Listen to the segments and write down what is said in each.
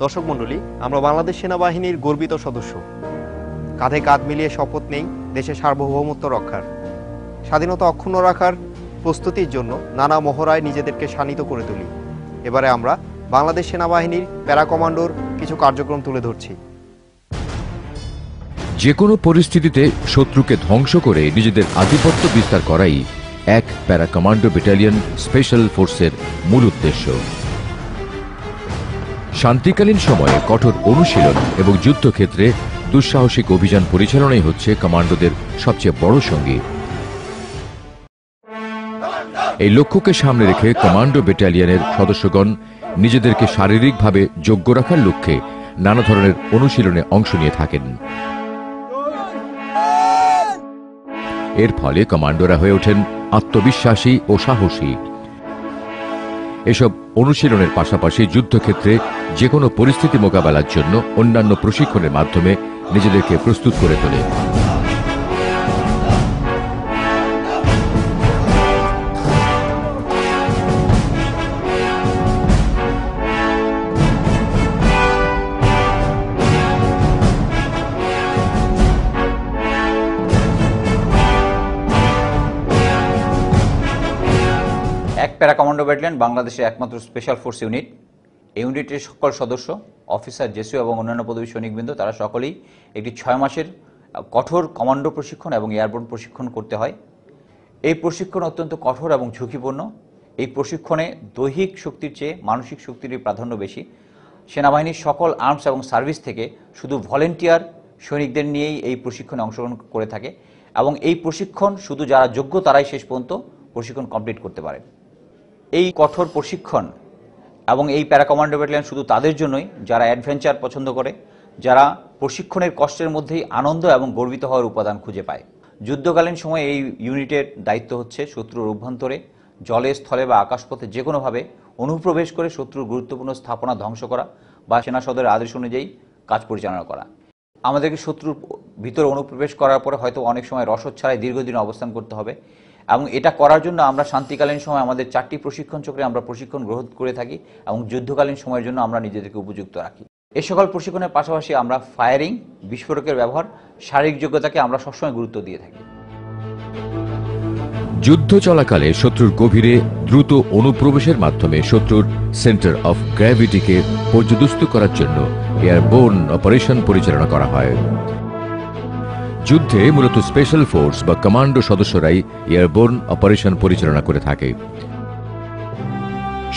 দর্শক মণ্ডলী, আমরা বাংলাদেশ সেনাবাহিনীর গর্বিত সদস্য। কাঁধে কাঁধ মিলিয়ে শপথ নেই দেশের সার্বভৌমত্ব রক্ষার, স্বাধীনতা অক্ষুণ্ণ রাখার প্রস্তুতির জন্য নানা মহড়ায় নিজেদেরকে শানিত করে তুলি। এবারে আমরা বাংলাদেশ সেনাবাহিনীর প্যারা কমান্ডোর কিছু কার্যক্রম তুলে ধরছি। যে কোনো পরিস্থিতিতে শত্রুকে ধ্বংস করে নিজেদের আধিপত্য বিস্তার করাই এক প্যারা কমান্ডো ব্যাটালিয়ন স্পেশাল ফোর্সের মূল উদ্দেশ্য। শান্তিকালীন সময়ে কঠোর অনুশীলন এবং যুদ্ধক্ষেত্রে দুঃসাহসিক অভিযান পরিচালনাই হচ্ছে কমান্ডোদের সবচেয়ে বড় সঙ্গী। এই লক্ষ্যকে সামনে রেখে কমান্ডো ব্যাটালিয়নের সদস্যগণ নিজেদেরকে শারীরিকভাবে যোগ্য রাখার লক্ষ্যে নানা ধরনের অনুশীলনে অংশ নিয়ে থাকেন। এর ফলে কমান্ডোরা হয়ে ওঠেন আত্মবিশ্বাসী ও সাহসী। এসব অনুশীলনের পাশাপাশি যুদ্ধক্ষেত্রে যে কোনো পরিস্থিতি মোকাবেলার জন্য অন্যান্য প্রশিক্ষণের মাধ্যমে নিজেদেরকে প্রস্তুত করে তোলে। এক প্যারা কমান্ডো ব্যাটালিয়ন বাংলাদেশের একমাত্র স্পেশাল ফোর্স ইউনিট। এই ইউনিটের সকল সদস্য, অফিসার, জেসিও এবং অন্যান্য পদবী সৈনিকবৃন্দ তারা সকলেই একটি 6 মাসের কঠোর কমান্ডো প্রশিক্ষণ এবং এয়ারবোর্ন প্রশিক্ষণ করতে হয়। এই প্রশিক্ষণ অত্যন্ত কঠোর এবং ঝুঁকিপূর্ণ। এই প্রশিক্ষণে দৈহিক শক্তির চেয়ে মানসিক শক্তির প্রাধান্য বেশি। সেনাবাহিনীর সকল আর্মস এবং সার্ভিস থেকে শুধু ভলেন্টিয়ার সৈনিকদের নিয়েই এই প্রশিক্ষণে অংশগ্রহণ করে থাকে এবং এই প্রশিক্ষণ শুধু যারা যোগ্য তারাই শেষ পর্যন্ত প্রশিক্ষণ কমপ্লিট করতে পারে। এই কঠোর প্রশিক্ষণ এবং এই প্যারা কমান্ডো ব্যাটালিয়ন শুধু তাদের জন্যই যারা অ্যাডভেঞ্চার পছন্দ করে, যারা প্রশিক্ষণের কষ্টের মধ্যেই আনন্দ এবং গর্বিত হওয়ার উপাদান খুঁজে পায়। যুদ্ধকালীন সময়ে এই ইউনিটের দায়িত্ব হচ্ছে শত্রুর অভ্যন্তরে, জলে, স্থলে বা আকাশপথে যে কোনোভাবে অনুপ্রবেশ করে শত্রুর গুরুত্বপূর্ণ স্থাপনা ধ্বংস করা বা সেনা সদরের আদেশ অনুযায়ী কাজ পরিচালনা করা। আমাদেরকে শত্রুর ভিতরে অনুপ্রবেশ করার পরে হয়তো অনেক সময় রসদ ছাড়াই দীর্ঘদিন অবস্থান করতে হবে এবং এটা করার জন্য আমরা শান্তিকালীন সময় আমাদের 4টি প্রশিক্ষণ চক্রে আমরা প্রশিক্ষণ গ্রহণ করে থাকি এবং যুদ্ধকালীন সময়ের জন্য আমরা নিজেদেরকে উপযুক্ত রাখি। এই সকল প্রশিক্ষণের পাশাপাশি আমরা ফায়ারিং, বিস্ফোরকের ব্যবহার, শারীরিক যোগ্যতাকে আমরা সবসময় গুরুত্ব দিয়ে থাকি। যুদ্ধ চলাকালে শত্রুর গভীরে দ্রুত অনুপ্রবেশের মাধ্যমে শত্রুর সেন্টার অফ গ্র্যাভিটিকে পর্যদস্ত করার জন্য এয়ারবোর্ন অপারেশন পরিচালনা করা হয়। যুদ্ধে মূলত স্পেশাল ফোর্স বা কমান্ডো সদস্যরাই এয়ারবোর্ন অপারেশন পরিচালনা করে থাকে।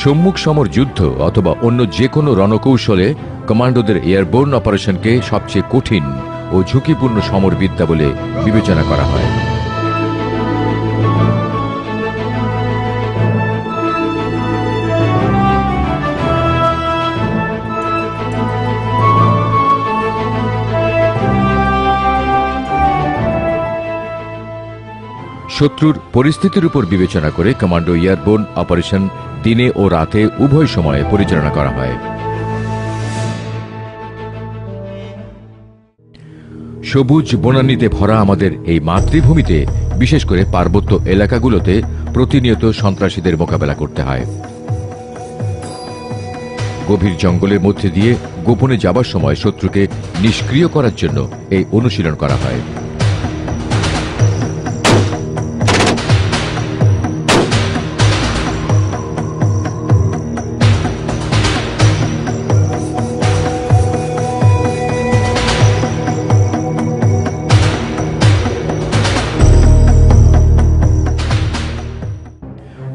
সম্মুখ সমর যুদ্ধ অথবা অন্য যে কোনো রণকৌশলে কমান্ডোদের এয়ারবোর্ন অপারেশনকে সবচেয়ে কঠিন ও ঝুঁকিপূর্ণ সমরবিদ্যা বলে বিবেচনা করা হয়। শত্রুর পরিস্থিতির উপর বিবেচনা করে কমান্ডো এয়ারবোর্ন অপারেশন দিনে ও রাতে উভয় সময়ে পরিচালনা করা হয়। সবুজ বনানীতে ভরা আমাদের এই মাতৃভূমিতে, বিশেষ করে পার্বত্য এলাকাগুলোতে প্রতিনিয়ত সন্ত্রাসীদের মোকাবেলা করতে হয়। গভীর জঙ্গলের মধ্যে দিয়ে গোপনে যাবার সময় শত্রুকে নিষ্ক্রিয় করার জন্য এই অনুশীলন করা হয়।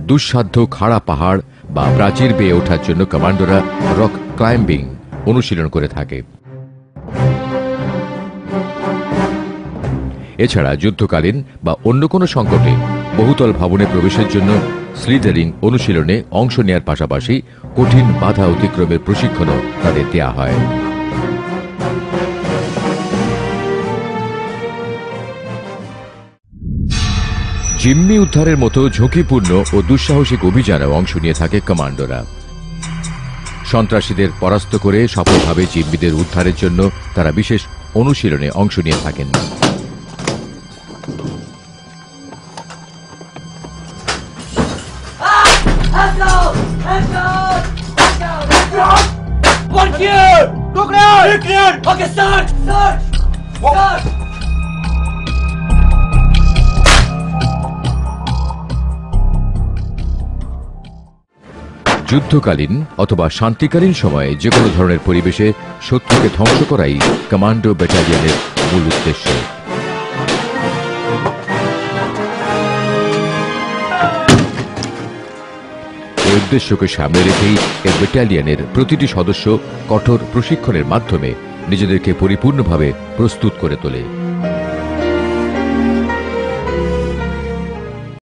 দুঃসাধ্য খাড়া পাহাড় বা প্রাচীর বেয়ে ওঠার জন্য কমান্ডোরা রক ক্লাইম্বিং অনুশীলন করে থাকে। এছাড়া যুদ্ধকালীন বা অন্য কোনো সংকটে বহুতল ভবনে প্রবেশের জন্য স্লিডারিং অনুশীলনে অংশ নেয়ার পাশাপাশি কঠিন বাধা অতিক্রমের প্রশিক্ষণও তাদের দেয়া হয়। জিম্মি উদ্ধারের মতো ঝুঁকিপূর্ণ ও দুঃসাহসিক অভিযানে অংশ নিয়ে থাকে কমান্ডোরা। সন্ত্রাসীদের পরাস্ত করে সফলভাবে জিম্মিদের উদ্ধারের জন্য তারা বিশেষ অনুশীলনে অংশ নিয়ে থাকেন। One kill! যুদ্ধকালীন অথবা শান্তিকালীন সময়ে যে কোনো ধরনের পরিবেশে শত্রুকে ধ্বংস করাই কমান্ডো ব্যাটালিয়নের মূল উদ্দেশ্য। এই উদ্দেশ্যকে সামনে রেখেই এই ব্যাটালিয়নের প্রতিটি সদস্য কঠোর প্রশিক্ষণের মাধ্যমে নিজেদেরকে পরিপূর্ণভাবে প্রস্তুত করে তোলে।